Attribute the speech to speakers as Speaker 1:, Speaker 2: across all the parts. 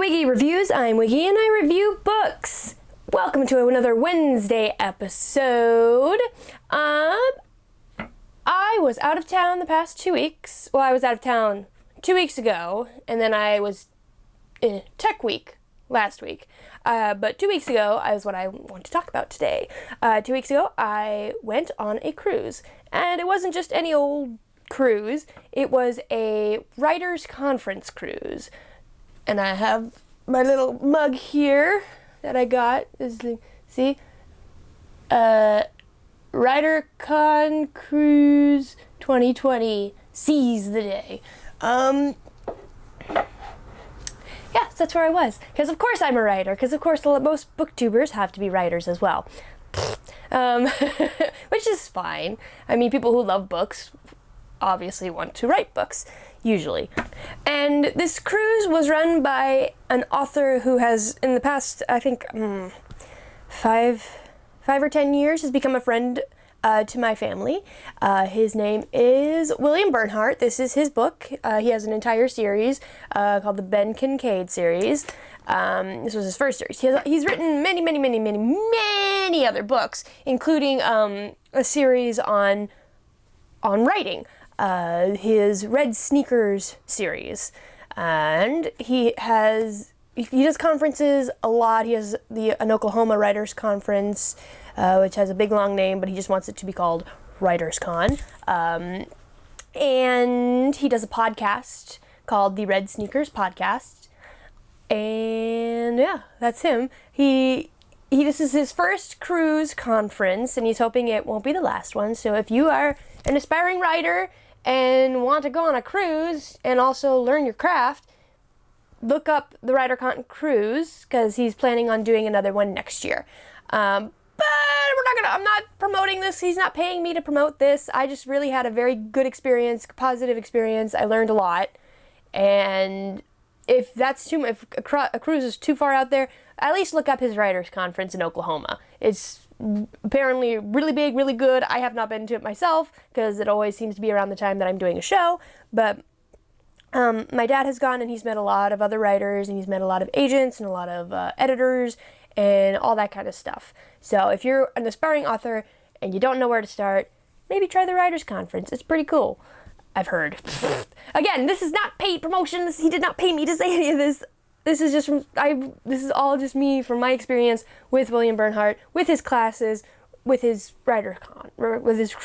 Speaker 1: Quickie Reviews. I'm Wiggy and I review books. Welcome to another Wednesday episode. I was out of town the past 2 weeks. Well, I was out of town 2 weeks ago, and then I was in Tech Week last week. But 2 weeks ago is what I want to talk about today. 2 weeks ago, I went on a cruise, and it wasn't just any old cruise. It was a writers' conference cruise. And I have my little mug here that I got. See? WriterCon Cruise 2020 seize the day. Yes, that's where I was. Because of course I'm a writer. Because of course most booktubers have to be writers as well. Which is fine. I mean, people who love books obviously want to write books, usually. And this cruise was run by an author who has, in the past, I think, 5 or 10 years, has become a friend to my family. His name is William Bernhardt. This is his book. He has an entire series called the Ben Kincaid series. This was his first series. He's written many other books, including a series on writing. His Red Sneakers series, and he does conferences a lot. He has an Oklahoma Writers Conference, which has a big long name, but he just wants it to be called WritersCon. And he does a podcast called the Red Sneakers Podcast, and yeah, that's him. This is his first cruise conference, and he's hoping it won't be the last one. So if you are an aspiring writer and want to go on a cruise and also learn your craft, look up the WriterCon cruise, because he's planning on doing another one next year. But I'm not promoting this. He's not paying me to promote this. I just really had a very good experience, positive experience. I learned a lot. And if a cruise is too far out there, at least look up his writers conference in Oklahoma. It's apparently really big, really good. I have not been to it myself because it always seems to be around the time that I'm doing a show, but my dad has gone and he's met a lot of other writers and he's met a lot of agents and a lot of editors and all that kind of stuff. So if you're an aspiring author and you don't know where to start, maybe try the writers conference. It's pretty cool, I've heard. Again, this is not paid promotion. He did not pay me to say any of this. This is all just me from my experience with William Bernhardt, with his classes, with his with his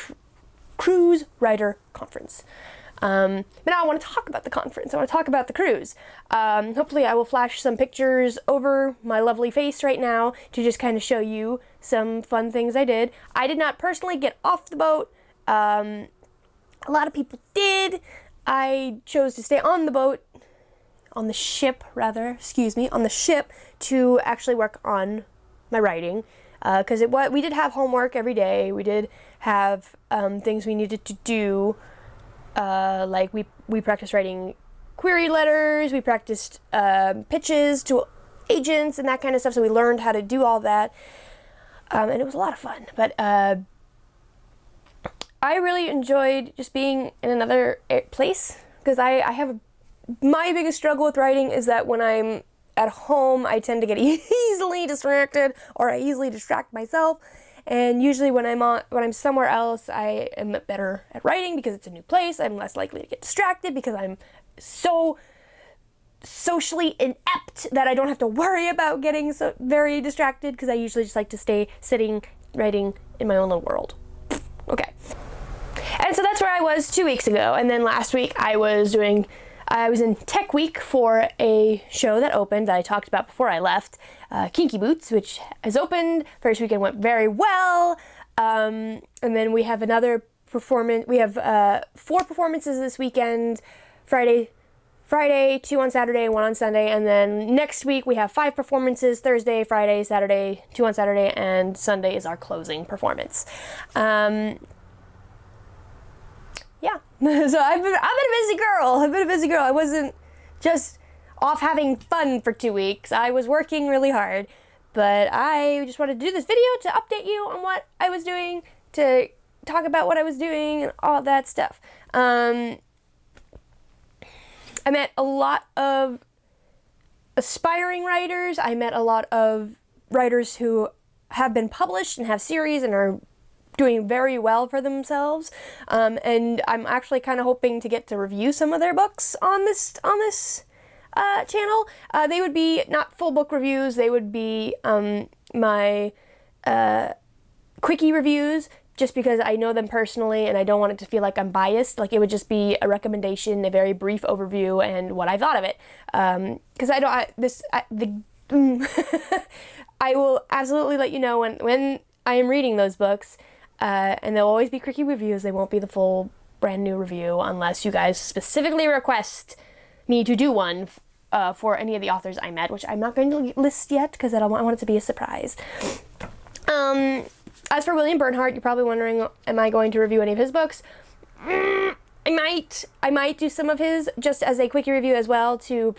Speaker 1: cruise writer conference. But now I want to talk about the conference. I want to talk about the cruise. Hopefully I will flash some pictures over my lovely face right now to just kind of show you some fun things I did. I did not personally get off the boat. A lot of people did. I chose to stay on the boat. On the ship to actually work on my writing, because we did have homework every day. We did have things we needed to do, like we practiced writing query letters, we practiced pitches to agents and that kind of stuff, so we learned how to do all that, and it was a lot of fun. But I really enjoyed just being in another place, because I have my biggest struggle with writing is that when I'm at home, I tend to get easily distracted, or I easily distract myself. And usually when I'm somewhere else, I am better at writing because it's a new place. I'm less likely to get distracted because I'm so socially inept that I don't have to worry about getting so very distracted, because I usually just like to stay sitting, writing in my own little world. Okay. And so that's where I was 2 weeks ago. And then last week I was in Tech Week for a show that opened that I talked about before I left, Kinky Boots, which has opened. First weekend went very well. And then we have another performance. We have 4 performances this weekend. Friday, 2 on Saturday, 1 on Sunday. And then next week we have 5 performances: Thursday, Friday, Saturday, 2 on Saturday, and Sunday is our closing performance. Yeah, so I've been a busy girl. I wasn't just off having fun for 2 weeks. I was working really hard, but I just wanted to do this video to update you on what I was doing, to talk about what I was doing and all that stuff. I met a lot of aspiring writers. I met a lot of writers who have been published and have series and are doing very well for themselves. And I'm actually kind of hoping to get to review some of their books on this channel. They would be not full book reviews. They would be my Quickie reviews, just because I know them personally and I don't want it to feel like I'm biased. Like, it would just be a recommendation, a very brief overview, and what I thought of it. Because I will absolutely let you know when I am reading those books, and they'll always be Quickie reviews. They won't be the full brand new review unless you guys specifically request me to do one for any of the authors I met, which I'm not going to list yet because I want it to be a surprise. As for William Bernhardt, you're probably wondering, am I going to review any of his books? I might do some of his just as a Quickie review as well to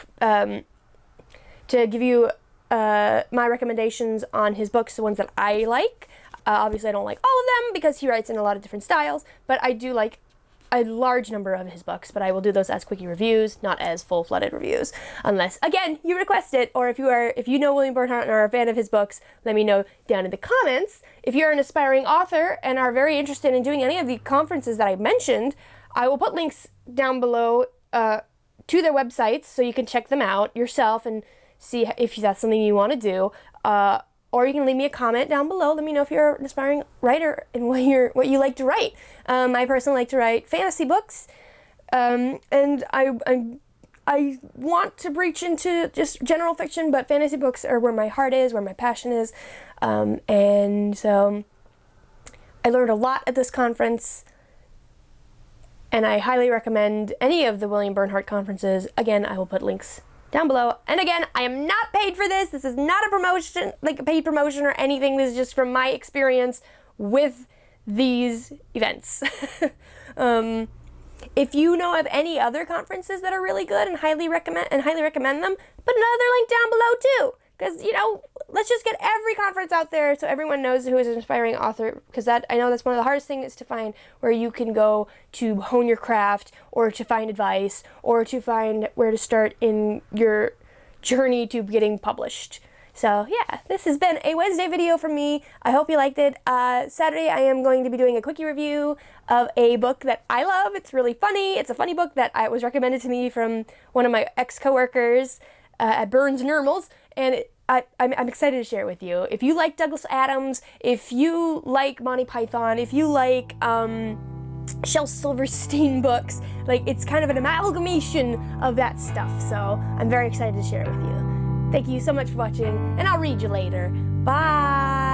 Speaker 1: give you my recommendations on his books, the ones that I like. Obviously, I don't like all of them because he writes in a lot of different styles, but I do like a large number of his books, but I will do those as Quickie reviews, not as full-flooded reviews, unless, again, you request it, or if you know William Bernhardt and are a fan of his books, let me know down in the comments. If you're an aspiring author and are very interested in doing any of the conferences that I mentioned, I will put links down below to their websites so you can check them out yourself and see if that's something you want to do. Or you can leave me a comment down below. Let me know if you're an aspiring writer and what you like to write. I personally like to write fantasy books, and I want to breach into just general fiction, but fantasy books are where my heart is, where my passion is, and so I learned a lot at this conference, and I highly recommend any of the William Bernhardt conferences. Again, I will put links down below. And again, I am not paid for this. This is not a promotion, like a paid promotion or anything. This is just from my experience with these events. If you know of any other conferences that are really good and highly recommend them, put another link down below too. Because, let's just get every conference out there so everyone knows who is an aspiring author. Because I know that's one of the hardest things to find, where you can go to hone your craft, or to find advice, or to find where to start in your journey to getting published. So yeah, this has been a Wednesday video from me. I hope you liked it. Saturday I am going to be doing a Quickie review of a book that I love. It's really funny. It's a funny book that was recommended to me from one of my ex-coworkers at Burns & Nurmals, and I'm excited to share it with you. If you like Douglas Adams, if you like Monty Python, if you like Shel Silverstein books, it's kind of an amalgamation of that stuff, so I'm very excited to share it with you. Thank you so much for watching, and I'll read you later. Bye!